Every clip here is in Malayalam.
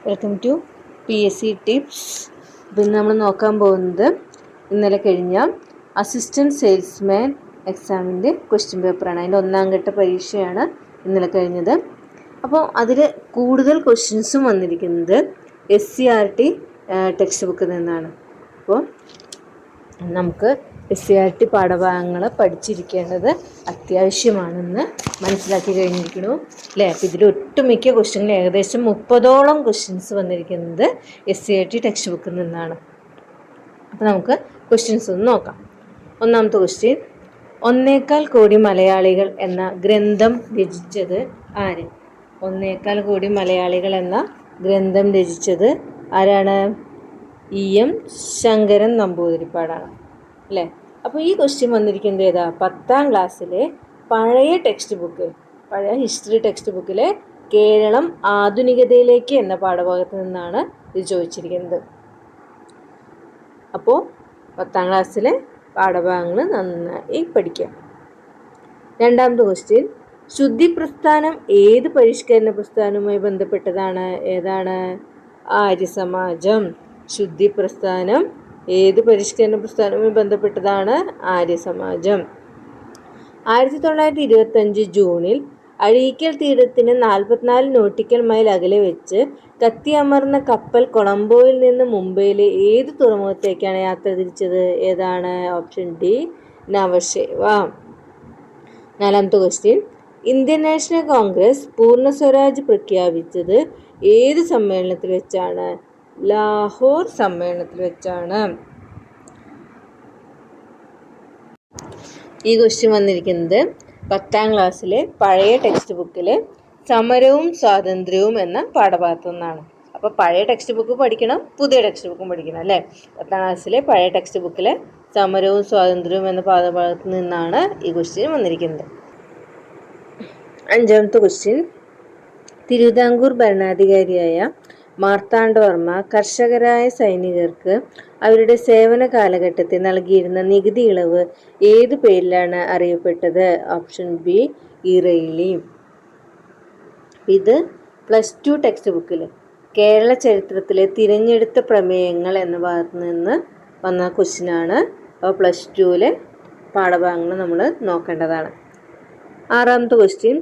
Welcome to PSC tips. ഇന്ന് നമ്മൾ നോക്കാൻ പോകുന്നത് ഇന്നലെ കഴിഞ്ഞ അസിസ്റ്റൻറ്റ് സെയിൽസ്മാൻ എക്സാമിൻ്റെ ക്വസ്റ്റ്യൻ പേപ്പറാണ്. അതിൻ്റെ 1ാം ഘട്ട പരീക്ഷയാണ് ഇന്നലെ കഴിഞ്ഞത്. അപ്പോൾ അതിൽ കൂടുതൽ ക്വസ്റ്റ്യൻസും വന്നിരിക്കുന്നത് SCERT ടെക്സ്റ്റ് ബുക്കിൽ നിന്നാണ്. അപ്പോൾ നമുക്ക് SCERT പാഠഭാഗങ്ങൾ പഠിച്ചിരിക്കേണ്ടത് അത്യാവശ്യമാണെന്ന് മനസ്സിലാക്കി കഴിഞ്ഞിരിക്കുന്നു അല്ലേ. അപ്പോൾ ഇതിൽ ഒട്ടുമിക്ക ക്വസ്റ്റ്യങ്ങൾ ഏകദേശം 30ഓളം ക്വസ്റ്റ്യൻസ് വന്നിരിക്കുന്നത് SCERT ടെക്സ്റ്റ് ബുക്കിൽ നിന്നാണ്. അപ്പോൾ നമുക്ക് ക്വസ്റ്റ്യൻസ് ഒന്ന് നോക്കാം. 1ാമത്തെ ക്വസ്റ്റ്യൻ, 1.25 കോടി മലയാളികൾ എന്ന ഗ്രന്ഥം രചിച്ചത് ആര്? 1.25 കോടി മലയാളികൾ എന്ന ഗ്രന്ഥം രചിച്ചത് ആരാണ്? EM ശങ്കരൻ നമ്പൂതിരിപ്പാടാണ് അല്ലേ. അപ്പോൾ ഈ ക്വസ്റ്റ്യൻ വന്നിരിക്കുന്നത് ഏതാ? 10ാം ക്ലാസ്സിലെ പഴയ ടെക്സ്റ്റ് ബുക്ക്, പഴയ ഹിസ്റ്ററി ടെക്സ്റ്റ് ബുക്കിലെ കേരളം ആധുനികതയിലേക്ക് എന്ന പാഠഭാഗത്ത് നിന്നാണ് ഇത് ചോദിച്ചിരിക്കുന്നത്. അപ്പോൾ 10ാം ക്ലാസ്സിലെ പാഠഭാഗങ്ങൾ നന്നായി പഠിക്കുക. 2ാമത്തെ ക്വസ്റ്റ്യൻ, ശുദ്ധി പ്രസ്ഥാനം ഏത് പരിഷ്കരണ പ്രസ്ഥാനവുമായി ബന്ധപ്പെട്ടതാണ്? ഏതാണ്? ആര്യസമാജം. ശുദ്ധി പ്രസ്ഥാനം ഏത് പരിഷ്കരണ പ്രസ്ഥാനവുമായി ബന്ധപ്പെട്ടതാണ്? ആര്യസമാജം. 1925 ജൂണിൽ അഴീക്കൽ തീരത്തിന് 44 നോട്ടിക്കൽ മൈൽ അകലെ വെച്ച് കത്തിയമർന്ന കപ്പൽ കൊളംബോയിൽ നിന്ന് മുംബൈയിലെ ഏത് തുറമുഖത്തേക്കാണ് യാത്ര തിരിച്ചത്? ഏതാണ്? Option D, Nhava Sheva. 4ാമത്തെ question, Indian National Congress Purna Swaraj പ്രഖ്യാപിച്ചത് ഏത് സമ്മേളനത്തിൽ വെച്ചാണ്? ലാഹോർ സമ്മേളനത്തിൽ വെച്ചാണ്. ഈ ക്വസ്റ്റ്യൻ വന്നിരിക്കുന്നത് 10ാം ക്ലാസ്സിലെ പഴയ ടെക്സ്റ്റ് ബുക്കിലെ സമരവും സ്വാതന്ത്ര്യവും എന്ന പാഠഭാഗത്തു നിന്നാണ്. അപ്പോൾ പഴയ ടെക്സ്റ്റ് ബുക്ക് പഠിക്കണം, പുതിയ ടെക്സ്റ്റ് ബുക്കും പഠിക്കണം അല്ലേ. 10ാം ക്ലാസ്സിലെ പഴയ ടെക്സ്റ്റ് ബുക്കിലെ സമരവും സ്വാതന്ത്ര്യവും എന്ന പാഠഭാഗത്തു നിന്നാണ് ഈ ക്വസ്റ്റ്യൻ വന്നിരിക്കുന്നത്. 5ാമത്തെ ക്വസ്റ്റ്യൻ, തിരുവിതാംകൂർ ഭരണാധികാരിയായ മാർത്താണ്ഡവർമ്മ കർഷകരായ സൈനികർക്ക് അവരുടെ സേവന കാലഘട്ടത്തിൽ നൽകിയിരുന്ന നികുതി ഇളവ് ഏതു പേരിലാണ് അറിയപ്പെട്ടത്? ഓപ്ഷൻ ബി, ഇറയിലി. ഇത് +2 ടെക്സ്റ്റ് ബുക്കിൽ കേരള ചരിത്രത്തിലെ തിരഞ്ഞെടുത്ത പ്രമേയങ്ങൾ എന്ന ഭാഗത്ത് നിന്ന് വന്ന ക്വസ്റ്റ്യനാണ്. അപ്പോൾ +2 പാഠഭാഗങ്ങൾ നമ്മൾ നോക്കേണ്ടതാണ്. 6ാമത്തെ ക്വസ്റ്റ്യൻ,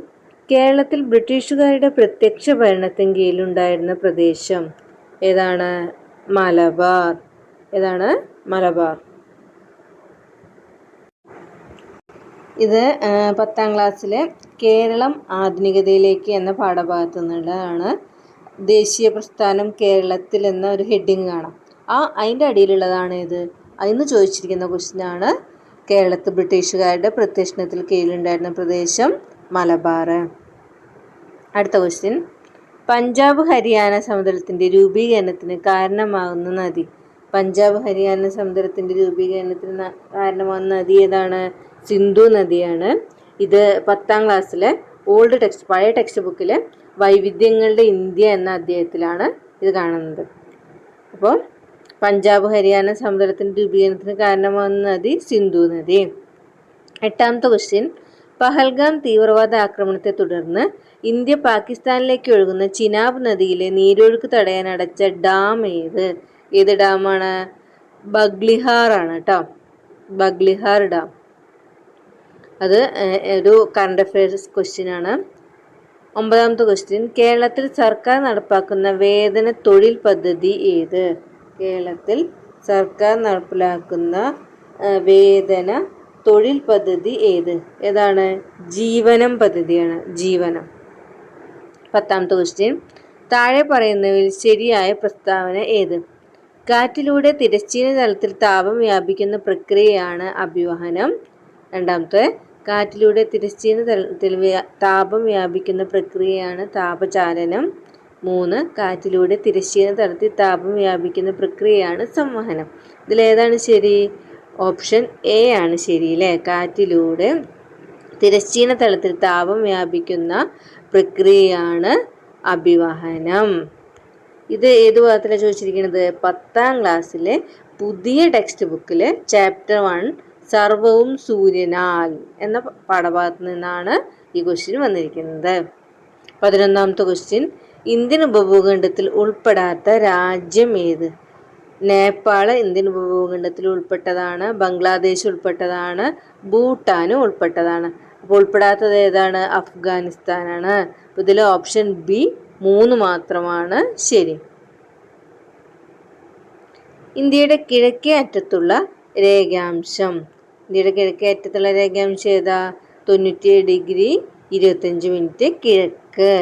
കേരളത്തിൽ ബ്രിട്ടീഷുകാരുടെ പ്രത്യക്ഷ ഭരണത്തിന് കീഴിലുണ്ടായിരുന്ന പ്രദേശം ഏതാണ്? മലബാർ. ഏതാണ്? മലബാർ. ഇത് 10ാം ക്ലാസ്സിലെ കേരളം ആധുനികതയിലേക്ക് എന്ന പാഠഭാഗത്തു നിന്നുള്ളതാണ്. ദേശീയ പ്രസ്ഥാനം കേരളത്തിൽ എന്ന ഒരു ഹെഡിങ് കാണാം. അതിൻ്റെ അടിയിലുള്ളതാണ് ഇത്. അതിന് ചോദിച്ചിരിക്കുന്ന ക്വസ്റ്റ്യനാണ് കേരളത്തിൽ ബ്രിട്ടീഷുകാരുടെ പ്രത്യക്ഷണത്തിൽ കീഴിലുണ്ടായിരുന്ന പ്രദേശം മലബാർ. അടുത്ത ക്വസ്റ്റ്യൻ, പഞ്ചാബ് ഹരിയാന സമതലത്തിൻ്റെ രൂപീകരണത്തിന് കാരണമാകുന്ന നദി? പഞ്ചാബ് ഹരിയാന സമതലത്തിൻ്റെ രൂപീകരണത്തിന് കാരണമാകുന്ന നദി ഏതാണ്? സിന്ധു നദിയാണ്. ഇത് 10ാം ക്ലാസ്സിലെ പഴയ ടെക്സ്റ്റ് ബുക്കിലെ വൈവിധ്യങ്ങളുടെ ഇന്ത്യ എന്ന അധ്യായത്തിലാണ് ഇത് കാണുന്നത്. അപ്പോൾ പഞ്ചാബ് ഹരിയാന സമതലത്തിൻ്റെ രൂപീകരണത്തിന് കാരണമാകുന്ന നദി സിന്ധു നദി. 8ാമത്തെ ക്വസ്റ്റ്യൻ, പഹൽഗാം തീവ്രവാദ ആക്രമണത്തെ തുടർന്ന് ഇന്ത്യ പാകിസ്ഥാനിലേക്ക് ഒഴുകുന്ന ചിനാബ് നദിയിലെ നീരൊഴുക്ക് തടയാൻ അടച്ച ഡാം ഏത്? ഏത് ഡാമാണ്? ബഗ്ലിഹാർ ആണ് കേട്ടോ. ബഗ്ലിഹാർ ഡാം. അത് ഒരു കറണ്ട് അഫയേഴ്സ് ക്വസ്റ്റ്യൻ ആണ്. 9ാമത്തെ ക്വസ്റ്റ്യൻ, കേരളത്തിൽ സർക്കാർ നടപ്പാക്കുന്ന വേതന തൊഴിൽ പദ്ധതി ഏത്? കേരളത്തിൽ സർക്കാർ നടപ്പിലാക്കുന്ന വേതന തൊഴിൽ പദ്ധതി ഏത്? ഏതാണ്? ജീവനം പദ്ധതിയാണ്. ജീവനം. 10ാമത്തെ ക്വസ്റ്റ്യൻ, താഴെ പറയുന്നവയിൽ ശരിയായ പ്രസ്താവന ഏത്? കാറ്റിലൂടെ തിരശ്ചീന തലത്തിൽ താപം വ്യാപിക്കുന്ന പ്രക്രിയയാണ് അഭിവഹനം. 2ാമത്തെ, കാറ്റിലൂടെ തിരശ്ചീന തലത്തിൽ താപം വ്യാപിക്കുന്ന പ്രക്രിയയാണ് താപചാലനം. 3, കാറ്റിലൂടെ തിരശ്ചീന തലത്തിൽ താപം വ്യാപിക്കുന്ന പ്രക്രിയയാണ് സംവഹനം. ഇതിലേതാണ് ശരി? ഓപ്ഷൻ എ ആണ് ശരി അല്ലേ. കാറ്റിലൂടെ തിരശ്ചീന തലത്തിൽ താപം വ്യാപിക്കുന്ന പ്രക്രിയയാണ് അഭിവഹനം. ഇത് ഏത് ഭാഗത്തിലാണ് ചോദിച്ചിരിക്കുന്നത്? 10ാം ക്ലാസ്സിലെ പുതിയ ടെക്സ്റ്റ് ബുക്കിൽ ചാപ്റ്റർ 1 സർവവും സൂര്യനാൽ എന്ന പാഠഭാഗത്ത് നിന്നാണ് ഈ ക്വസ്റ്റ്യൻ വന്നിരിക്കുന്നത്. 11ാമത്തെ ക്വസ്റ്റ്യൻ, ഇന്ത്യൻ ഉപഭൂഖണ്ഡത്തിൽ ഉൾപ്പെടാത്ത രാജ്യം ഏത്? നേപ്പാൾ ഇന്ത്യൻ ഉപഭൂഖണ്ഡത്തിൽ ഉൾപ്പെട്ടതാണ്, ബംഗ്ലാദേശ് ഉൾപ്പെട്ടതാണ്, ഭൂട്ടാൻ ഉൾപ്പെട്ടതാണ്. അപ്പോൾ ഉൾപ്പെടാത്തത് ഏതാണ്? അഫ്ഗാനിസ്ഥാനാണ്. അപ്പോൾ ഇതിൽ ഓപ്ഷൻ ബി 3 മാത്രമാണ് ശരി. ഇന്ത്യയുടെ കിഴക്കേ അറ്റത്തുള്ള രേഖാംശം. ഇന്ത്യയുടെ കിഴക്കേ അറ്റത്തുള്ള രേഖാംശം ഏതാ? 97 ഡിഗ്രി 25 മിനിറ്റ് കിഴക്ക്.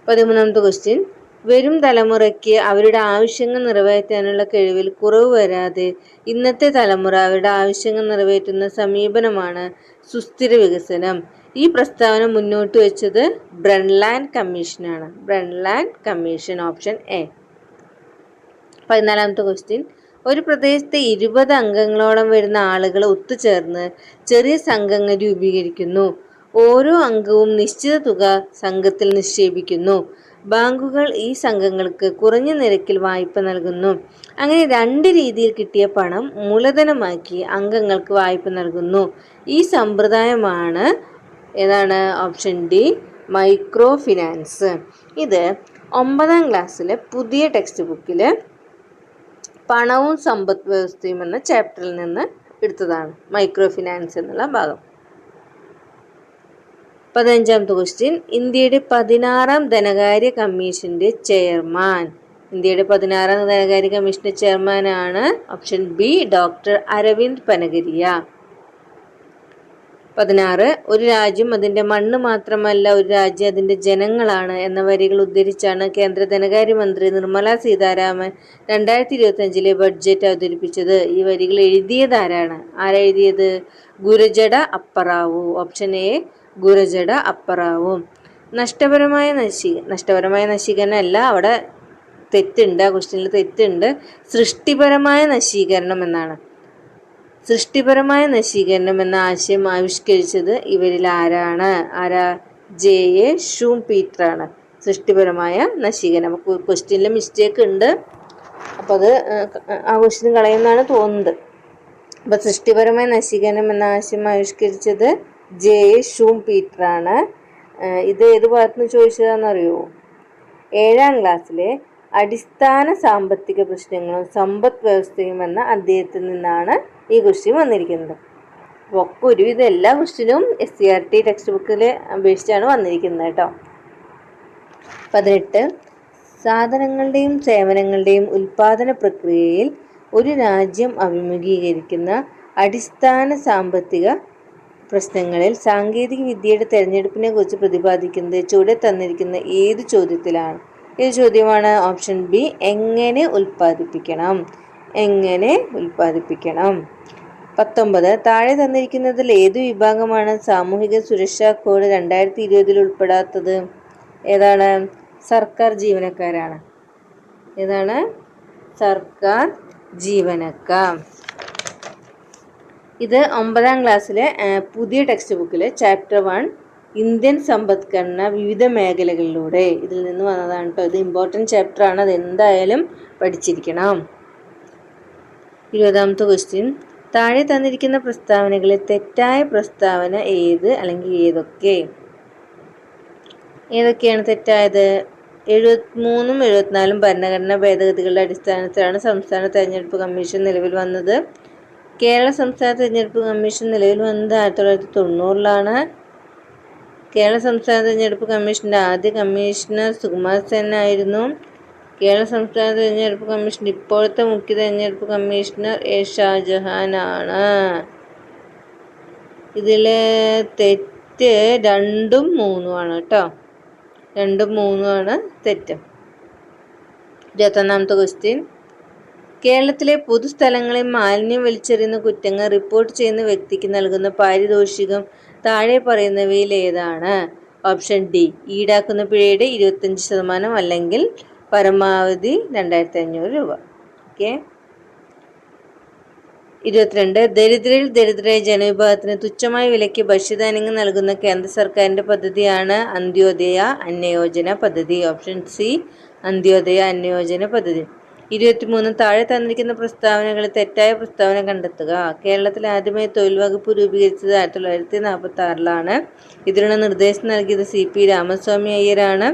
13ാമത്തെ ക്വസ്റ്റ്യൻ. വരും തലമുറയ്ക്ക് അവരുടെ ആവശ്യങ്ങൾ നിറവേറ്റാനുള്ള കഴിവിൽ കുറവ് വരാതെ ഇന്നത്തെ തലമുറ അവരുടെ ആവശ്യങ്ങൾ നിറവേറ്റുന്ന സമീപനമാണ് സുസ്ഥിര വികസനം. ഈ പ്രസ്താവന മുന്നോട്ട് വെച്ചത് ബ്രൺലാൻഡ് കമ്മീഷനാണ്. Brundtland commission, option A. 14ാമത്തെ ക്വസ്റ്റ്യൻ. ഒരു പ്രദേശത്തെ 20 അംഗങ്ങളോളം വരുന്ന ആളുകൾ ഒത്തുചേർന്ന് ചെറിയ സംഘങ്ങൾ രൂപീകരിക്കുന്നു. ഓരോ അംഗവും നിശ്ചിത തുക സംഘത്തിൽ നിക്ഷേപിക്കുന്നു. ബാങ്കുകൾ ഈ സംഘങ്ങൾക്ക് കുറഞ്ഞ നിരക്കിൽ വായ്പ നൽകുന്നു. അങ്ങനെ 2 രീതിയിൽ കിട്ടിയ പണം മൂലധനമാക്കി അംഗങ്ങൾക്ക് വായ്പ നൽകുന്നു. ഈ സമ്പ്രദായമാണ് ഏതാണ്? Option D, micro finance. ഇത് 9ാം ക്ലാസ്സിലെ പുതിയ ടെക്സ്റ്റ് ബുക്കിൽ പണവും സമ്പദ് വ്യവസ്ഥയും എന്ന ചാപ്റ്ററിൽ നിന്ന് എടുത്തതാണ് മൈക്രോ ഫിനാൻസ് എന്നുള്ള ഭാഗം. 15ാമത്തെ ക്വസ്റ്റ്യൻ. ഇന്ത്യയുടെ 16ാം ധനകാര്യ കമ്മീഷന്റെ ചെയർമാൻ. ഇന്ത്യയുടെ 16ാം ധനകാര്യ കമ്മീഷന്റെ ചെയർമാനാണ് option B, doctor Arvind Panagariya. 16. ഒരു രാജ്യം അതിന്റെ മണ്ണ് മാത്രമല്ല, ഒരു രാജ്യം അതിന്റെ ജനങ്ങളാണ് എന്ന വരികൾ ഉദ്ധരിച്ചാണ് കേന്ദ്ര ധനകാര്യമന്ത്രി നിർമ്മല സീതാരാമൻ 2025 ബഡ്ജറ്റ് അവതരിപ്പിച്ചത്. ഈ വരികൾ എഴുതിയത് ആരാണ്? ആരെഴുതിയത്? ഗുരജട അപ്പറാവു. Option A, ഗുരജട Apparao. നഷ്ടപരമായ നശീകരണം അല്ല, അവിടെ തെറ്റുണ്ട്, ആ ക്വസ്റ്റ്യനിൽ തെറ്റുണ്ട്. സൃഷ്ടിപരമായ നശീകരണം എന്നാണ്. സൃഷ്ടിപരമായ നശീകരണം എന്ന ആശയം ആവിഷ്കരിച്ചത് ഇവരിൽ ആരാണ്? ജെ എ ഷൂംപീറ്റർ ആണ്. സൃഷ്ടിപരമായ നശീകരണം. ക്വസ്റ്റ്യനിൽ മിസ്റ്റേക്ക് ഉണ്ട്, അപ്പോൾ അത് ആ ക്വസ്റ്റ്യൻ കളയുന്നതാണ് തോന്നുന്നത്. അപ്പോൾ സൃഷ്ടിപരമായ നശീകരണം എന്ന ആശയം ആവിഷ്കരിച്ചത് ജെ എ ഷൂംപീറ്റർ ആണ്. ഇത് ഏത് ഭാഗത്തുനിന്ന് ചോദിച്ചതാണെന്നറിയോ? 7ാം ക്ലാസ്സിലെ അടിസ്ഥാന സാമ്പത്തിക പ്രശ്നങ്ങളും സമ്പദ് വ്യവസ്ഥയും എന്ന അദ്ദേഹത്തിൽ നിന്നാണ് ഈ ക്വസ്റ്റ്യൻ വന്നിരിക്കുന്നത്. അപ്പോൾ ഒരുവിധം എല്ലാ ക്വസ്റ്റ്യനും SCERT ടെക്സ്റ്റ് ബുക്കിൽ അപേക്ഷിച്ചാണ് വന്നിരിക്കുന്നത് കേട്ടോ. 18. സാധനങ്ങളുടെയും സേവനങ്ങളുടെയും ഉൽപാദന പ്രക്രിയയിൽ ഒരു രാജ്യം അഭിമുഖീകരിക്കുന്ന അടിസ്ഥാന സാമ്പത്തിക പ്രശ്നങ്ങളിൽ സാങ്കേതിക വിദ്യയുടെ തെരഞ്ഞെടുപ്പിനെ കുറിച്ച് പ്രതിപാദിക്കുന്നത് ചുവടെ തന്നിരിക്കുന്ന ഏത് ചോദ്യത്തിലാണ്? ഏത് ചോദ്യമാണ്? ഓപ്ഷൻ ബി, എങ്ങനെ ഉൽപ്പാദിപ്പിക്കണം. 19. താഴെ തന്നിരിക്കുന്നതിൽ ഏതു വിഭാഗമാണ് സാമൂഹിക സുരക്ഷാ കോഡ് 2020 ഉൾപ്പെടാത്തത്? ഏതാണ്? സർക്കാർ ജീവനക്കാരാണ്. ഏതാണ്? സർക്കാർ ജീവനക്കാർ. ഇത് 9ാം ക്ലാസ്സിലെ പുതിയ ടെക്സ്റ്റ് ബുക്കിലെ ചാപ്റ്റർ 1 ഇന്ത്യൻ സമ്പദ്ഘടന വിവിധ മേഖലകളിലൂടെ ഇതിൽ നിന്ന് വന്നതാണ് കേട്ടോ. ഇത് ഇമ്പോർട്ടൻറ്റ് ചാപ്റ്റർ ആണ്, അത് എന്തായാലും പഠിച്ചിരിക്കണം. 20ാമത്തെ ക്വസ്റ്റ്യൻ. താഴെ തന്നിരിക്കുന്ന പ്രസ്താവനകളിൽ തെറ്റായ പ്രസ്താവന ഏത് അല്ലെങ്കിൽ ഏതൊക്കെയാണ് തെറ്റായത്? 73 74 ഭരണഘടനാ ഭേദഗതികളുടെ അടിസ്ഥാനത്തിലാണ് സംസ്ഥാന തെരഞ്ഞെടുപ്പ് കമ്മീഷൻ നിലവിൽ വന്നത്. കേരള സംസ്ഥാന തെരഞ്ഞെടുപ്പ് കമ്മീഷൻ നിലവിൽ വന്നത് 1990-ലാണ്. കേരള സംസ്ഥാന തെരഞ്ഞെടുപ്പ് കമ്മീഷൻ്റെ ആദ്യ കമ്മീഷണർ സുകുമാർ സെൻ ആയിരുന്നു. കേരള സംസ്ഥാന തെരഞ്ഞെടുപ്പ് കമ്മീഷൻ്റെ ഇപ്പോഴത്തെ മുഖ്യ തെരഞ്ഞെടുപ്പ് കമ്മീഷണർ എ ഷാജഹാൻ ആണ്. ഇതിൽ തെറ്റ് 2ഉം 3ഉം ആണ് കേട്ടോ. 2ഉം 3ഉം ആണ് തെറ്റ്. 21ാമത്തെ ക്വസ്റ്റ്യൻ. കേരളത്തിലെ പൊതുസ്ഥലങ്ങളിൽ മാലിന്യം വലിച്ചെറിയുന്ന കുറ്റങ്ങൾ റിപ്പോർട്ട് ചെയ്യുന്ന വ്യക്തിക്ക് നൽകുന്ന പാരിതോഷികം താഴെ പറയുന്നവയിൽ ഏതാണ്? ഓപ്ഷൻ ഡി, ഈടാക്കുന്ന പിഴയുടെ 25% അല്ലെങ്കിൽ പരമാവധി 2500 രൂപ. ഓക്കെ. 22. ദരിദ്രരിൽ ദരിദ്രരായ ജനവിഭാഗത്തിന് തുച്ഛമായ വിലയ്ക്ക് ഭക്ഷ്യധാന്യങ്ങൾ നൽകുന്ന കേന്ദ്ര സർക്കാരിൻ്റെ പദ്ധതിയാണ് അന്ത്യോദയ അന്നയോജന പദ്ധതി. ഓപ്ഷൻ സി, അന്ത്യോദയ അന്നയോജന പദ്ധതി. 23 താഴെ തന്നിരിക്കുന്ന പ്രസ്താവനകളിൽ തെറ്റായ പ്രസ്താവന കണ്ടെത്തുക. കേരളത്തിൽ ആദ്യമായി തൊഴിൽ വകുപ്പ് രൂപീകരിച്ചത് 1946-ലാണ്. ഇതിനുള്ള നിർദ്ദേശം നൽകിയത് CP രാമസ്വാമി അയ്യരാണ്.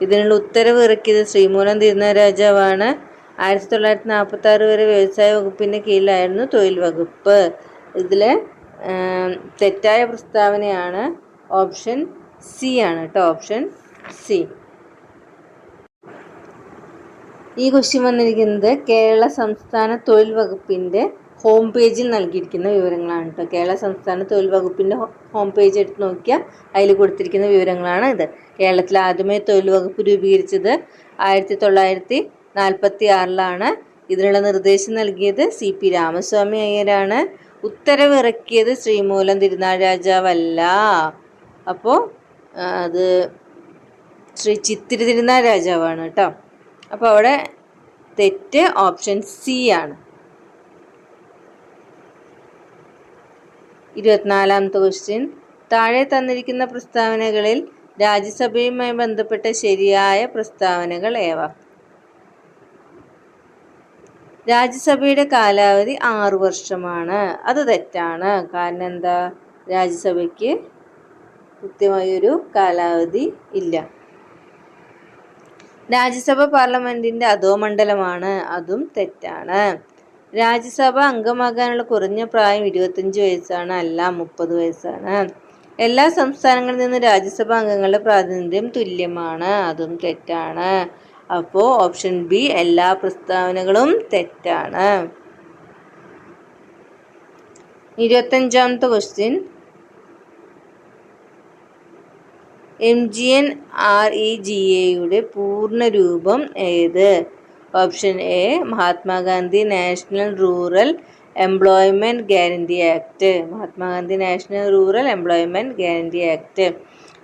ഇതിനുള്ള ഉത്തരവ് ഇറക്കിയത് ശ്രീമൂലം തിരുനാൾ 1946 വരെ വ്യവസായ വകുപ്പിൻ്റെ കീഴിലായിരുന്നു തൊഴിൽ വകുപ്പ്. ഇതിൽ തെറ്റായ പ്രസ്താവനയാണ് ഓപ്ഷൻ സി ആണ് കേട്ടോ, ഓപ്ഷൻ സി. ഈ ക്വസ്റ്റ്യൻ വന്നിരിക്കുന്നത് കേരള സംസ്ഥാന തൊഴിൽ വകുപ്പിൻ്റെ ഹോം പേജിൽ നൽകിയിരിക്കുന്ന വിവരങ്ങളാണ് കേട്ടോ. കേരള സംസ്ഥാന തൊഴിൽ വകുപ്പിൻ്റെ ഹോം പേജ് എടുത്ത് നോക്കിയാൽ അതിൽ കൊടുത്തിരിക്കുന്ന വിവരങ്ങളാണ് ഇത്. കേരളത്തിൽ ആദ്യമായി തൊഴിൽ വകുപ്പ് രൂപീകരിച്ചത് 1946-ലാണ്. ഇതിനുള്ള നിർദ്ദേശം നൽകിയത് CP രാമസ്വാമി അയ്യരാണ്. ഉത്തരവ് ഇറക്കിയത് ശ്രീമൂലം തിരുനാൾ രാജാവല്ല. അപ്പോൾ അത് ശ്രീ ചിത്തിരി തിരുനാൾ രാജാവാണ് കേട്ടോ. അപ്പോൾ അവിടെ തെറ്റ് ഓപ്ഷൻ സി ആണ്. 24ാമത്തെ ക്വസ്റ്റ്യൻ. താഴെ തന്നിരിക്കുന്ന പ്രസ്താവനകളിൽ രാജ്യസഭയുമായി ബന്ധപ്പെട്ട ശരിയായ പ്രസ്താവനകൾ ഏവ? രാജ്യസഭയുടെ കാലാവധി 6 വർഷമാണ്. അത് തെറ്റാണ്. കാരണം എന്താ? രാജ്യസഭയ്ക്ക് കൃത്യമായൊരു കാലാവധി ഇല്ല. രാജ്യസഭ പാർലമെന്റിന്റെ അധോമണ്ഡലമാണ്. അതും തെറ്റാണ്. രാജ്യസഭ അംഗമാകാനുള്ള കുറഞ്ഞ പ്രായം 25 വയസ്സാണ്, അല്ല 30 വയസ്സാണ്. എല്ലാ സംസ്ഥാനങ്ങളിൽ നിന്നും രാജ്യസഭാ അംഗങ്ങളുടെ പ്രാതിനിധ്യം തുല്യമാണ്. അതും തെറ്റാണ്. അപ്പോൾ ഓപ്ഷൻ ബി എല്ലാ പ്രസ്താവനകളും തെറ്റാണ്. 25ാമത്തെ ക്വസ്റ്റ്യൻ. MGNREGAയുടെ പൂർണ്ണ രൂപം ഏത്? Option A Mahatma Gandhi national rural employment guarantee act. Mahatma Gandhi national rural employment guarantee act.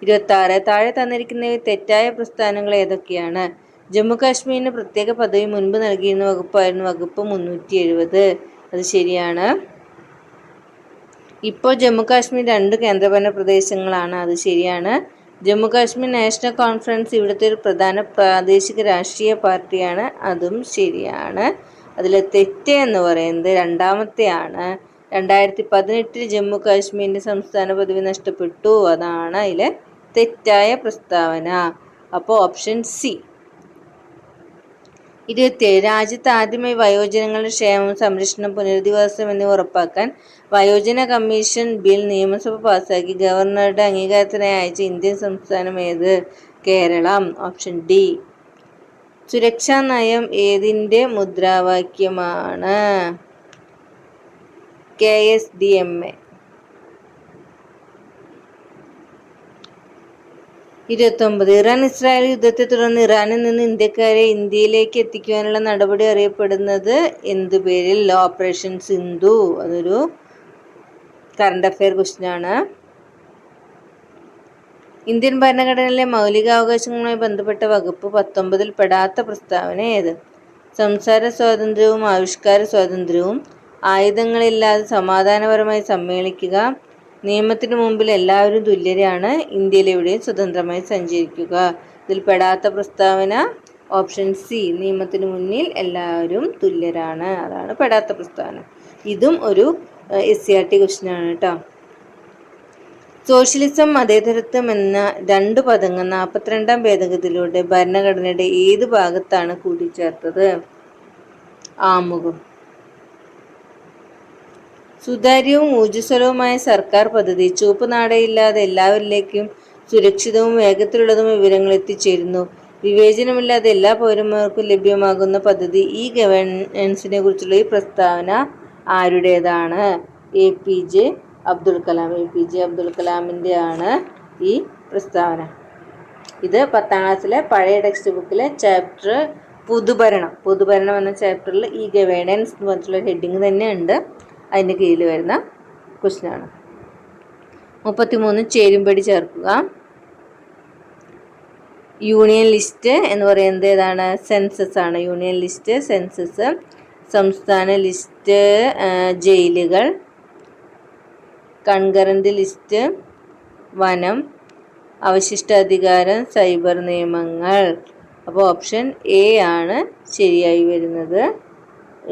26 താഴെ തന്നിരിക്കുന്നവയിൽ തെറ്റായ പ്രസ്താവനകൾ ഏതൊക്കെയാണ്? ജമ്മു കാശ്മീരിന് പ്രത്യേക പദവി മുൻപ് നൽകിയിരുന്ന വകുപ്പായിരുന്നു വകുപ്പ് 370. അത് ശരിയാണ്. ഇപ്പോൾ ജമ്മു കാശ്മീർ 2 കേന്ദ്രഭരണ പ്രദേശങ്ങളാണ്. അത് ശരിയാണ്. ജമ്മു കാശ്മീർ നാഷണൽ കോൺഫറൻസ് ഇവിടുത്തെ ഒരു പ്രധാന പ്രാദേശിക രാഷ്ട്രീയ പാർട്ടിയാണ്. അതും ശരിയാണ്. അതിൽ തെറ്റ് എന്ന് പറയുന്നത് രണ്ടാമത്തെയാണ്. 2018 ജമ്മു കാശ്മീരിൻ്റെ സംസ്ഥാന പദവി നഷ്ടപ്പെട്ടു. അതാണ് അതിലെ തെറ്റായ പ്രസ്താവന. അപ്പോൾ ഓപ്ഷൻ സി. 27 രാജ്യത്ത് ആദ്യമായി വയോജനങ്ങളുടെ ക്ഷേമം, സംരക്ഷണം, പുനരധിവാസം എന്നിവ ഉറപ്പാക്കാൻ വയോജന കമ്മീഷൻ ബിൽ നിയമസഭ പാസാക്കി ഗവർണറുടെ അംഗീകാരത്തിനായി അയച്ച ഇന്ത്യൻ സംസ്ഥാനം ഏത്? കേരളം. Option D. സുരക്ഷാ നയം ഏതിൻ്റെ മുദ്രാവാക്യമാണ്? KSDMA. 29 ഇറാൻ ഇസ്രായേൽ യുദ്ധത്തെ തുടർന്ന് ഇറാനിൽ നിന്ന് ഇന്ത്യക്കാരെ ഇന്ത്യയിലേക്ക് എത്തിക്കുവാനുള്ള നടപടി അറിയപ്പെടുന്നത് എന്തു പേരിൽ? ഓപ്പറേഷൻ സിന്ധു. അതൊരു കറണ്ട് അഫെയർ ക്വസ്റ്റ്യൻ ആണ്. ഇന്ത്യൻ ഭരണഘടനയിലെ മൗലികാവകാശങ്ങളുമായി ബന്ധപ്പെട്ട വകുപ്പ് 19 പെടാത്ത പ്രസ്താവന ഏത്? സംസാര സ്വാതന്ത്ര്യവും ആവിഷ്കാര സ്വാതന്ത്ര്യവും, ആയുധങ്ങളില്ലാതെ സമാധാനപരമായി സമ്മേളിക്കുക, നിയമത്തിന് മുമ്പിൽ എല്ലാവരും തുല്യരാണ്, ഇന്ത്യയിൽ എവിടെയും സ്വതന്ത്രമായി സഞ്ചരിക്കുക. ഇതിൽ പെടാത്ത പ്രസ്താവന ഓപ്ഷൻ സി നിയമത്തിന് മുന്നിൽ എല്ലാവരും തുല്യരാണ്. അതാണ് പെടാത്ത പ്രസ്താവന. ഇതും ഒരു SCERT ക്വസ്റ്റ്യൻ ആണ് കേട്ടോ. സോഷ്യലിസം, മതേതരത്വം എന്ന 2 പദങ്ങൾ 42ാം ഭേദഗതിയിലൂടെ ഭരണഘടനയുടെ ഏത് ഭാഗത്താണ് കൂട്ടിച്ചേർത്തത്? ആമുഖം. സുതാര്യവും ഊർജ്ജസ്വലവുമായ സർക്കാർ പദ്ധതി. ചുവപ്പ് നാടയില്ലാതെ എല്ലാവരിലേക്കും സുരക്ഷിതവും വേഗത്തിലുള്ളതും വിവരങ്ങൾ എത്തിച്ചേരുന്നു. വിവേചനമില്ലാതെ എല്ലാ പൗരന്മാർക്കും ലഭ്യമാകുന്ന പദ്ധതി. ഈ ഗവേണൻസിനെ കുറിച്ചുള്ള ഈ പ്രസ്താവന ആരുടേതാണ്? APJ അബ്ദുൽ കലാം. APJ അബ്ദുൽ കലാമിൻ്റെ ആണ് ഈ പ്രസ്താവന. ഇത് 10ാം ക്ലാസ്സിലെ പഴയ ടെക്സ്റ്റ് ബുക്കിലെ ചാപ്റ്റർ പൊതുഭരണം എന്ന ചാപ്റ്ററിൽ ഈ ഗവേണൻസ് എന്ന് പറഞ്ഞിട്ടുള്ള ഹെഡിങ് തന്നെ ഉണ്ട്. അതിൻ്റെ കീഴിൽ വരുന്ന ക്വസ്റ്റ്യൻ ആണ്. 33 ചേരുംപടി ചേർക്കുക. യൂണിയൻ ലിസ്റ്റ് എന്ന് പറയുന്നത് ഏതാണ്? സെൻസസ് ആണ്. Union list, census. സംസ്ഥാന ലിസ്റ്റ്, ജയിലുകൾ. കൺകറന്റ് ലിസ്റ്റ്, വനം. അവശിഷ്ടാധികാരം, സൈബർ നിയമങ്ങൾ. അപ്പോൾ ഓപ്ഷൻ എ ആണ് ശരിയായി വരുന്നത്.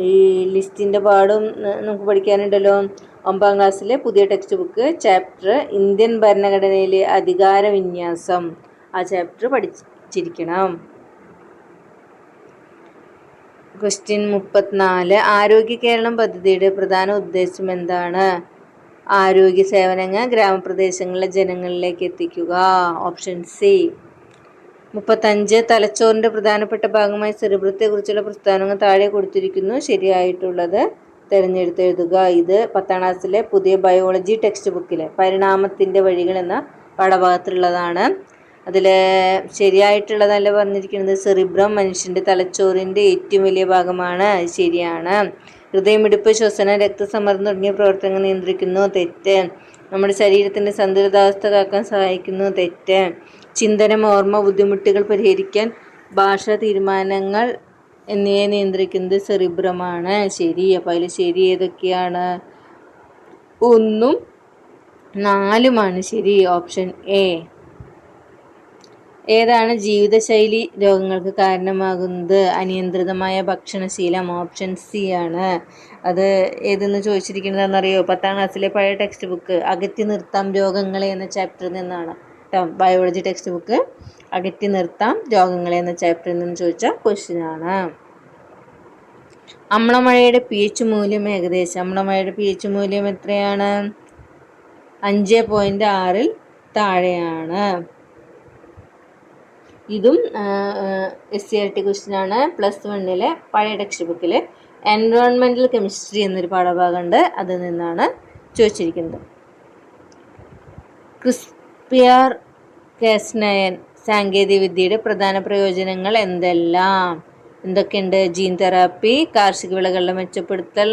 ഈ ലിസ്റ്റിൻ്റെ പാടും നമുക്ക് പഠിക്കാനുണ്ടല്ലോ. 9ാം ക്ലാസ്സിലെ പുതിയ ടെക്സ്റ്റ് ബുക്ക് ചാപ്റ്റർ ഇന്ത്യൻ ഭരണഘടനയിലെ അധികാര വിന്യാസം, ആ ചാപ്റ്റർ പഠിച്ചിരിക്കണം. ക്വസ്റ്റ്യൻ 34. ആരോഗ്യ കേരളം പദ്ധതിയുടെ പ്രധാന ഉദ്ദേശം എന്താണ്? ആരോഗ്യ സേവനങ്ങൾ ഗ്രാമപ്രദേശങ്ങളിലെ ജനങ്ങളിലേക്ക് എത്തിക്കുക. Option C. 35. തലച്ചോറിൻ്റെ പ്രധാനപ്പെട്ട ഭാഗമായ സെറിബ്രത്തെക്കുറിച്ചുള്ള പ്രസ്താവനകൾ താഴെ കൊടുത്തിരിക്കുന്നു. ശരിയായിട്ടുള്ളത് തിരഞ്ഞെടുത്തെഴുതുക. ഇത് 10ാം ക്ലാസ്സിലെ പുതിയ ബയോളജി ടെക്സ്റ്റ് ബുക്കിലെ പരിണാമത്തിൻ്റെ വഴികൾ എന്ന പാഠഭാഗത്തിലുള്ളതാണ്. അതിൽ ശരിയായിട്ടുള്ളതല്ല പറഞ്ഞിരിക്കുന്നത്. സെറിബ്രം മനുഷ്യൻ്റെ തലച്ചോറിൻ്റെ ഏറ്റവും വലിയ ഭാഗമാണ്. ശരിയാണ്. ഹൃദയമിടിപ്പ്, ശ്വസനം, രക്തസമ്മർദ്ദം തുടങ്ങിയ പ്രവർത്തനങ്ങൾ നിയന്ത്രിക്കുന്നു. തെറ്റ്. നമ്മുടെ ശരീരത്തിൻ്റെ സന്തുലിതാവസ്ഥ കാക്കാൻ സഹായിക്കുന്നു. തെറ്റ്. ചിന്തനം, ഓർമ്മ, ബുദ്ധിമുട്ടുകൾ പരിഹരിക്കാൻ ഭാഷാ തീരുമാനങ്ങൾ എന്നിവയെ നിയന്ത്രിക്കുന്നത് സെറിബ്രമാണ്. ശരി. അപ്പോൾ അതിൽ ശരി ഏതൊക്കെയാണ്? 1ഉം 4ഉമാണ് ശരി. Option A. ഏതാണ് ജീവിതശൈലി രോഗങ്ങൾക്ക് കാരണമാകുന്നത്? അനിയന്ത്രിതമായ ഭക്ഷണശീലം. ഓപ്ഷൻ സി ആണ്. അത് ഏതെന്ന് ചോദിച്ചിരിക്കുന്നതെന്നറിയോ? 10ാം ക്ലാസ്സിലെ പഴയ ടെക്സ്റ്റ് ബുക്ക് അകറ്റി നിർത്താം രോഗങ്ങളെ എന്ന ചാപ്റ്ററിൽ നിന്നാണ് കേട്ടോ. ബയോളജി ടെക്സ്റ്റ് ബുക്ക് അകറ്റി നിർത്താം രോഗങ്ങളെ എന്ന ചാപ്റ്ററിൽ നിന്ന് ചോദിച്ച ക്വസ്റ്റ്യൻ ആണ്. അമ്ലമഴയുടെ pH മൂല്യം ഏകദേശം. അമ്ലമഴയുടെ pH മൂല്യം എത്രയാണ്? 5.6 താഴെയാണ്. ഇതും SCERT ക്വസ്റ്റ്യൻ ആണ്. +1 പഴയ ടെക്സ്റ്റ് ബുക്കിൽ എൻവയോൺമെൻറ്റൽ കെമിസ്ട്രി എന്നൊരു പാഠഭാഗമുണ്ട്, അതിൽ നിന്നാണ് ചോദിച്ചിരിക്കുന്നത്. ക്രിസ്പിയർ കാസ്9 സാങ്കേതികവിദ്യയുടെ പ്രധാന പ്രയോജനങ്ങൾ എന്തൊക്കെയുണ്ട്? ജീൻ തെറാപ്പി, കാർഷിക വിളകളുടെ മെച്ചപ്പെടുത്തൽ,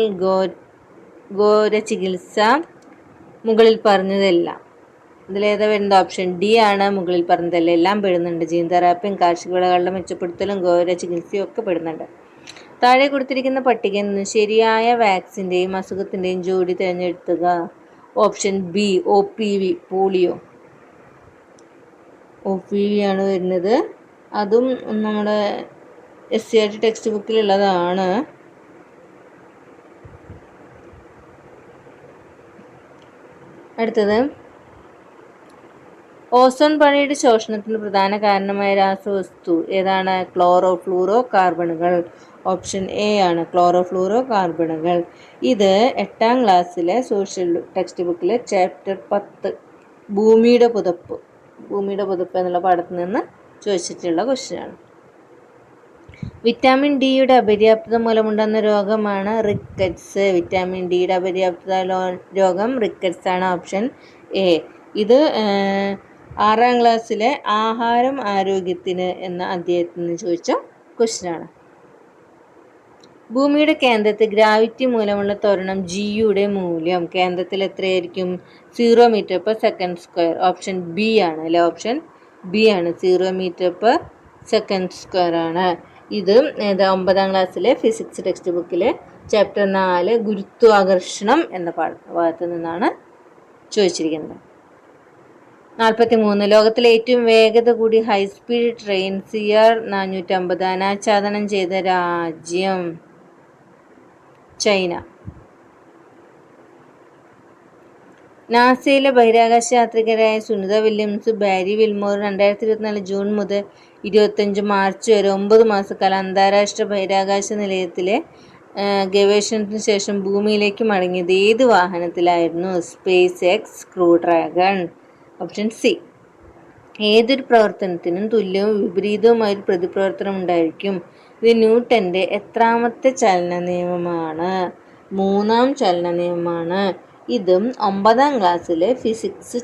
ഘോര ചികിത്സ, മുകളിൽ പറഞ്ഞതെല്ലാം. ഇതിലേതാ വരുന്നത്? ഓപ്ഷൻ ഡി ആണ്. മുകളിൽ പറഞ്ഞതെല്ലാം എല്ലാം പെടുന്നുണ്ട്. ജീൻ തെറാപ്പിയും കാർഷിക വിളകളുടെ മെച്ചപ്പെടുത്തലും ഘോര ചികിത്സയും ഒക്കെ പെടുന്നുണ്ട്. താഴെ കൊടുത്തിരിക്കുന്ന പട്ടികയിൽ നിന്ന് ശരിയായ വാക്സിൻ്റെയും അസുഖത്തിൻ്റെയും ജോഡി തിരഞ്ഞെടുത്തുക. Option B OPV polio. OPV ആണ് വരുന്നത്. അതും നമ്മുടെ SCERT ടെക്സ്റ്റ് ബുക്കിലുള്ളതാണ്. അടുത്തത് ഓസോൺ പാളിയുടെ ശോഷണത്തിന് പ്രധാന കാരണമായ രാസവസ്തു ഏതാണ്? ക്ലോറോഫ്ലൂറോ കാർബണുകൾ. ഓപ്ഷൻ എ ആണ് ക്ലോറോഫ്ലൂറോ കാർബണുകൾ. ഇത് 8ാം ക്ലാസ്സിലെ സോഷ്യൽ ടെക്സ്റ്റ് ബുക്കിലെ ചാപ്റ്റർ 10 ഭൂമിയുടെ പുതപ്പ് എന്നുള്ള പാഠത്തിൽ നിന്ന് ചോദിച്ചിട്ടുള്ള ക്വസ്റ്റ്യനാണ്. വിറ്റാമിൻ ഡിയുടെ അപര്യാപ്തത മൂലമുണ്ടാകുന്ന രോഗമാണ് റിക്കറ്റ്സ്. വിറ്റാമിൻ ഡിയുടെ അപര്യാപ്തത രോഗം റിക്കറ്റ്സ് ആണ്. Option A. ഇത് 6ാം ക്ലാസ്സിലെ ആഹാരം ആരോഗ്യത്തിന് എന്ന അധ്യായത്തിൽ നിന്ന് ചോദിച്ച ക്വസ്റ്റ്യനാണ്. ഭൂമിയുടെ കേന്ദ്രത്തിൽ ഗ്രാവിറ്റി മൂലമുള്ള ത്വരണം ജിയുടെ മൂല്യം കേന്ദ്രത്തിൽ എത്രയായിരിക്കും? 0 m/s². ഓപ്ഷൻ ബി ആണ് അല്ലേ? ഓപ്ഷൻ ബി ആണ്. 0 m/s² ആണ്. ഇത് 9ാം ക്ലാസ്സിലെ ഫിസിക്സ് ടെക്സ്റ്റ് ബുക്കിലെ ചാപ്റ്റർ 4 ഗുരുത്വാകർഷണം എന്ന ഭാഗത്ത് നിന്നാണ് ചോദിച്ചിരിക്കുന്നത്. 43. ലോകത്തിലെ ഏറ്റവും വേഗത കൂടി ഹൈസ്പീഡ് ട്രെയിൻ CR 450 അനാച്ഛാദനം ചെയ്ത രാജ്യം ചൈന. നാസയിലെ ബഹിരാകാശ യാത്രികരായ സുനിത വില്യംസ്, ബാരി വിൽമോർ 2024 ജൂൺ മുതൽ 25 മാർച്ച് വരെ 9 മാസക്കാലം അന്താരാഷ്ട്ര ബഹിരാകാശ നിലയത്തിലെ ഗവേഷണത്തിന് ശേഷം ഭൂമിയിലേക്ക് മടങ്ങിയത് ഏത് വാഹനത്തിലായിരുന്നു? SpaceX Crew Dragon. Option C. ഏതൊരു പ്രവർത്തനത്തിനും തുല്യവും വിപരീതവുമായ ഒരു പ്രതിപ്രവർത്തനം ഉണ്ടായിരിക്കും. ഇത് ന്യൂട്ടൻ്റെ എത്രാമത്തെ ചലന നിയമമാണ്? 3ാം ചലന നിയമമാണ്. ഇതും 9ാം ക്ലാസ്സിലെ ഫിസിക്സ്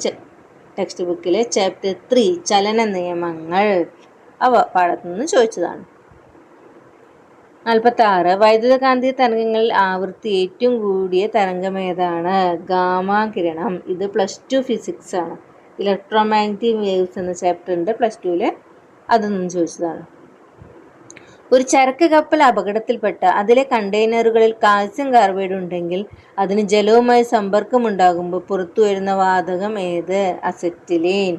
ടെക്സ്റ്റ് ബുക്കിലെ ചാപ്റ്റർ 3 ചലന നിയമങ്ങൾ പാഠത്തു നിന്ന് ചോദിച്ചതാണ്. 46. വൈദ്യുതകാന്തിക തരംഗങ്ങളിൽ ആവൃത്തി ഏറ്റവും കൂടിയ തരംഗം ഏതാണ്? ഗാമാ കിരണം. ഇത് +2 ഫിസിക്സ് ആണ്. ഇലക്ട്രോമാഗ്നറ്റിക് വേവ്സ് എന്ന ചാപ്റ്ററിൻ്റെ +2 അതൊന്നും ചോദിച്ചതാണ്. ഒരു ചരക്ക് കപ്പൽ അപകടത്തിൽപ്പെട്ട അതിലെ കണ്ടെയ്നറുകളിൽ കാൽസ്യം കാർബൈഡ് ഉണ്ടെങ്കിൽ അതിന് ജലവുമായി സമ്പർക്കമുണ്ടാകുമ്പോൾ പുറത്തു വരുന്ന വാതകം ഏത്? അസെറ്റിലീൻ.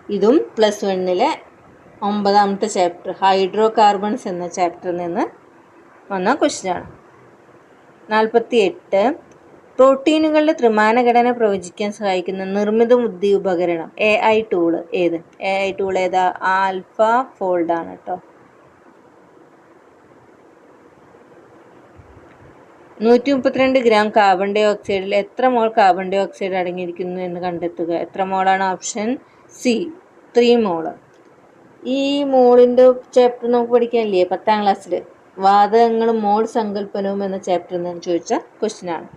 ഇതും +1 9ാമത്തെ ചാപ്റ്റർ ഹൈഡ്രോ കാർബൺസ് എന്ന ചാപ്റ്ററിൽ നിന്ന് വന്ന ക്വസ്റ്റ്യനാണ്. 48 പ്രോട്ടീനുകളുടെ ത്രിമാന ഘടന പ്രവചിക്കാൻ സഹായിക്കുന്ന നിർമ്മിത ബുദ്ധി ഉപകരണം AI ടൂള് ഏത്? AI ടൂൾ ഏതാ? ആൽഫ ഫോൾഡ് ആണ് കേട്ടോ. 132 ഗ്രാം കാർബൺ ഡൈ ഓക്സൈഡിൽ എത്ര മോൾ കാർബൺ ഡൈ ഓക്സൈഡ് അടങ്ങിയിരിക്കുന്നു എന്ന് കണ്ടെത്തുക. എത്ര മോളാണ്? ഓപ്ഷൻ സി 3 മോള്. ഈ മോളിൻ്റെ ചാപ്റ്റർ നമുക്ക് പഠിക്കാനില്ലേ 10ാം ക്ലാസ്സിൽ? വാതകങ്ങളും മോൾ സങ്കല്പനവും എന്ന ചാപ്റ്ററിൽ നിന്ന് ചോദിച്ച ക്വസ്റ്റ്യനാണ്.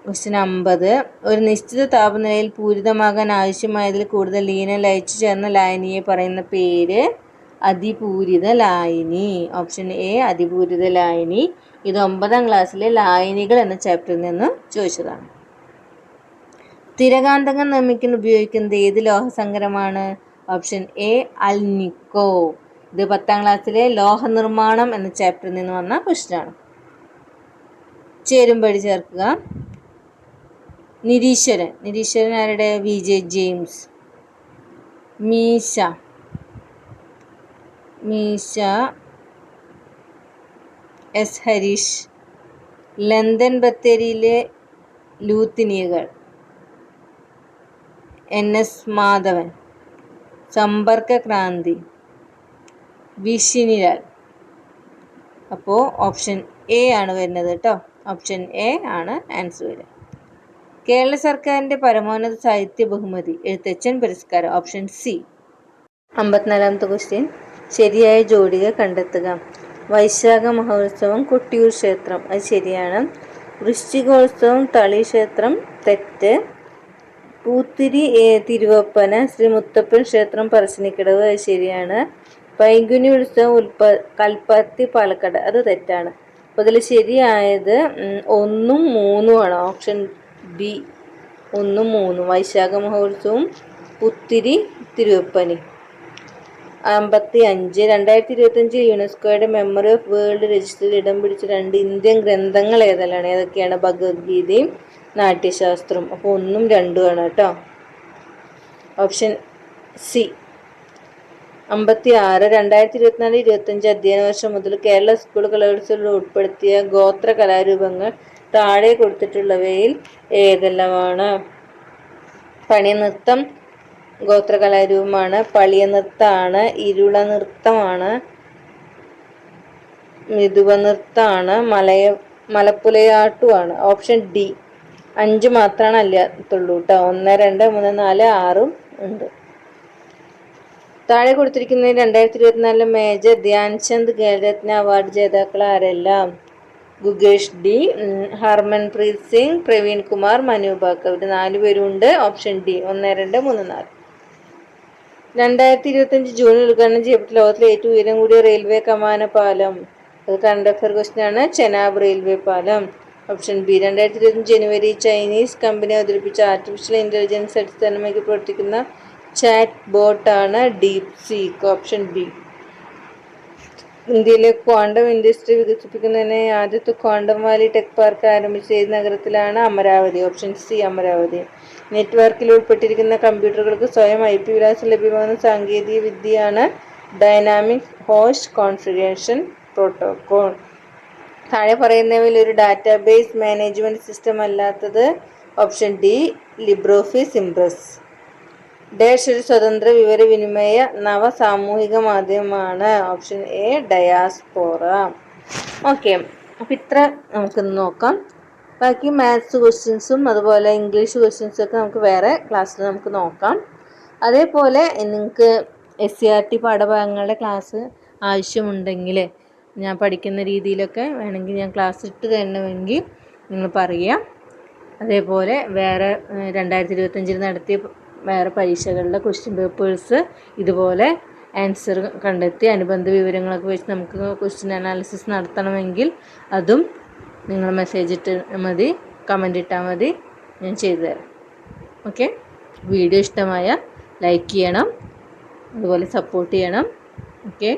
ക്വസ്റ്റ്യൻ 50 ഒരു നിശ്ചിത താപനിലയിൽ പൂരിതമാകാൻ ആവശ്യമായതിൽ കൂടുതൽ ലീനം ലയിച്ചു ചേർന്ന ലായനിയെ പറയുന്ന പേര് അതിപൂരിത ലായനി. ഓപ്ഷൻ എ അതിപൂരിത ലായനി. ഇത് 9ാം ക്ലാസ്സിലെ ലായനികൾ എന്ന ചാപ്റ്ററിൽ നിന്ന് ചോദിച്ചതാണ്. സ്ഥിരകാന്തകം നിർമ്മിക്കാൻ ഉപയോഗിക്കുന്നത് ഏത് ലോഹസങ്കരമാണ്? Option A alnico. ഇത് 10ാം ക്ലാസ്സിലെ ലോഹനിർമ്മാണം എന്ന ചാപ്റ്ററിൽ നിന്ന് വന്ന ക്വസ്റ്റ്യനാണ്. ചേരുംപടി ചേർക്കുക. നിരീശ്വരൻ ആരുടെ? VJ James. മീശ S ഹരീഷ്. ലന്തൻ ബത്തേരിയിലെ ലൂത്തിനിയകൾ NS മാധവൻ. സമ്പർക്ക ക്രാന്തി വിഷിനിലാൽ. അപ്പോൾ ഓപ്ഷൻ എ ആണ് വരുന്നത് കേട്ടോ. ഓപ്ഷൻ എ ആണ് ആൻസർ വരിക. കേരള സർക്കാരിൻ്റെ പരമോന്നത സാഹിത്യ ബഹുമതി എഴുത്തച്ഛൻ പുരസ്കാരം. Option C. 54ാമത്തെ ക്വസ്റ്റ്യൻ ശരിയായ ജോഡിക കണ്ടെത്തുക. വൈശാഖ മഹോത്സവം കൊട്ടിയൂർ ക്ഷേത്രം, അത് ശരിയാണ്. വൃശ്ചികോത്സവം തളി ക്ഷേത്രം, തെറ്റ്. പൂത്തിരി തിരുവപ്പന ശ്രീ മുത്തപ്പൻ ക്ഷേത്രം പറശ്ശിനിക്കടവ്, അത് ശരിയാണ്. പൈങ്കുനി ഉത്സവം കൽപ്പത്തി പാലക്കാട്, അത് തെറ്റാണ്. അപ്പോൾ അതിൽ ശരിയായത് 1ഉം 3ഉം ആണ്. Option B 1ഉം 3ഉം. വൈശാഖ മഹോത്സവവും പുത്തിരി തിരുവപ്പനി. 55 2025 യുനെസ്കോയുടെ മെമ്മറി ഓഫ് വേൾഡ് രജിസ്റ്ററിൽ ഇടം പിടിച്ച 2 ഇന്ത്യൻ ഗ്രന്ഥങ്ങൾ ഏതൊക്കെയാണ്? ഭഗവത്ഗീതയും നാട്യശാസ്ത്രവും. അപ്പോൾ 1ഉം 2ഉം ആണ് കേട്ടോ. Option C. 56 2024-25 അധ്യയന വർഷം മുതൽ കേരള സ്കൂൾ കലോത്സവത്തിൽ ഉൾപ്പെടുത്തിയ ഗോത്ര കലാരൂപങ്ങൾ താഴെ കൊടുത്തിട്ടുള്ളവയിൽ ഏതെല്ലാമാണ്? പണിനൃത്തം ഗോത്ര കലാരൂപമാണ്. പളിയ നൃത്തമാണ്. ഇരുള നൃത്തമാണ്. മിതുവ നൃത്തമാണ്. മലപ്പുലയാട്ടുമാണ്. Option D. 5 മാത്രമാണ് അല്ലാത്തുള്ളൂ കേട്ടോ. 1, 2, 3, 4, 6 ഉണ്ട്. താഴെ കൊടുത്തിരിക്കുന്നതിൽ 2024 മേജർ ധ്യാൻചന്ദ് ഖേൽരത്ന അവാർഡ് ജേതാക്കൾ ആരെല്ലാം? ഗുകേഷ് ഡി, ഹർമൻപ്രീത് സിംഗ്, പ്രവീൺ കുമാർ, മനു ഭാക്കർ. ഇവർ 4 പേരുണ്ട്. Option D 1, 2, 3, 4. 2025 ജൂണിൽ ഉദ്ഘാടനം ചെയ്യപ്പെട്ട ലോകത്തിലെ ഏറ്റവും ഉയരം കൂടിയ റെയിൽവേ കമാന പാലം, അത് കറണ്ട് അഫയർ ക്വസ്റ്റ്യൻ ആണ്. ചെനാബ് റെയിൽവേ പാലം. Option B. 2025 ജനുവരി ചൈനീസ് കമ്പനി അവതരിപ്പിച്ച ആർട്ടിഫിഷ്യൽ ഇൻ്റലിജൻസ് അടിസ്ഥാനമാക്കി പ്രവർത്തിക്കുന്ന ചാറ്റ് ബോട്ടാണ് ഡീപ് സീക്ക്. Option B. ഇന്ത്യയിലെ ക്വാണ്ടം ഇൻഡസ്ട്രി വികസിപ്പിക്കുന്നതിന് ആദ്യത്തെ ക്വാണ്ടം വാലി ടെക് പാർക്ക് ആരംഭിച്ച ഏത് നഗരത്തിലാണ്? അമരാവതി. Option C Amaravati. നെറ്റ്വർക്കിൽ ഉൾപ്പെട്ടിരിക്കുന്ന കമ്പ്യൂട്ടറുകൾക്ക് സ്വയം IP വിലാസം ലഭ്യമാകുന്ന സാങ്കേതിക വിദ്യയാണ് ഡൈനാമിക് ഹോസ്റ്റ് കോൺഫിഗറേഷൻ പ്രോട്ടോകോൾ. താഴെ പറയുന്നവയിൽ ഒരു ഡാറ്റാബേസ് മാനേജ്മെൻറ്റ് സിസ്റ്റം അല്ലാത്തത്? Option D LibreOffice Impress. Dash ഒരു സ്വതന്ത്ര വിവരവിനിമയ നവ സാമൂഹിക മാധ്യമമാണ്. Option A diaspora. ഓക്കെ, അപ്പോൾ ഇത്ര നമുക്കിന്ന് നോക്കാം. ബാക്കി മാത്സ് ക്വസ്റ്റ്യൻസും അതുപോലെ ഇംഗ്ലീഷ് ക്വസ്റ്റ്യൻസും ഒക്കെ നമുക്ക് വേറെ ക്ലാസ്സിൽ നമുക്ക് നോക്കാം. അതേപോലെ നിങ്ങൾക്ക് SCERT പാഠഭാഗങ്ങളുടെ ക്ലാസ് ആവശ്യമുണ്ടെങ്കിൽ ഞാൻ പഠിക്കുന്ന രീതിയിലൊക്കെ വേണമെങ്കിൽ ഞാൻ ക്ലാസ് ഇട്ട് തരണമെങ്കിൽ നിങ്ങൾ പറയുക. അതേപോലെ വേറെ 2025 നടത്തിയ വേറെ പരീക്ഷകളുടെ ക്വസ്റ്റ്യൻ പേപ്പേഴ്സ് ഇതുപോലെ ആൻസർ കണ്ടെത്തി അനുബന്ധ വിവരങ്ങളൊക്കെ വെച്ച് നമുക്ക് ക്വസ്റ്റ്യൻ അനാലിസിസ് നടത്തണമെങ്കിൽ അതും നിങ്ങൾ മെസ്സേജ് ഇട്ട് മതി, കമൻ്റ് ഇട്ടാൽ മതി, ഞാൻ ചെയ്തു തരാം. ഓക്കെ, വീഡിയോ ഇഷ്ടമായ ലൈക്ക് ചെയ്യണം, അതുപോലെ സപ്പോർട്ട് ചെയ്യണം. ഓക്കെ.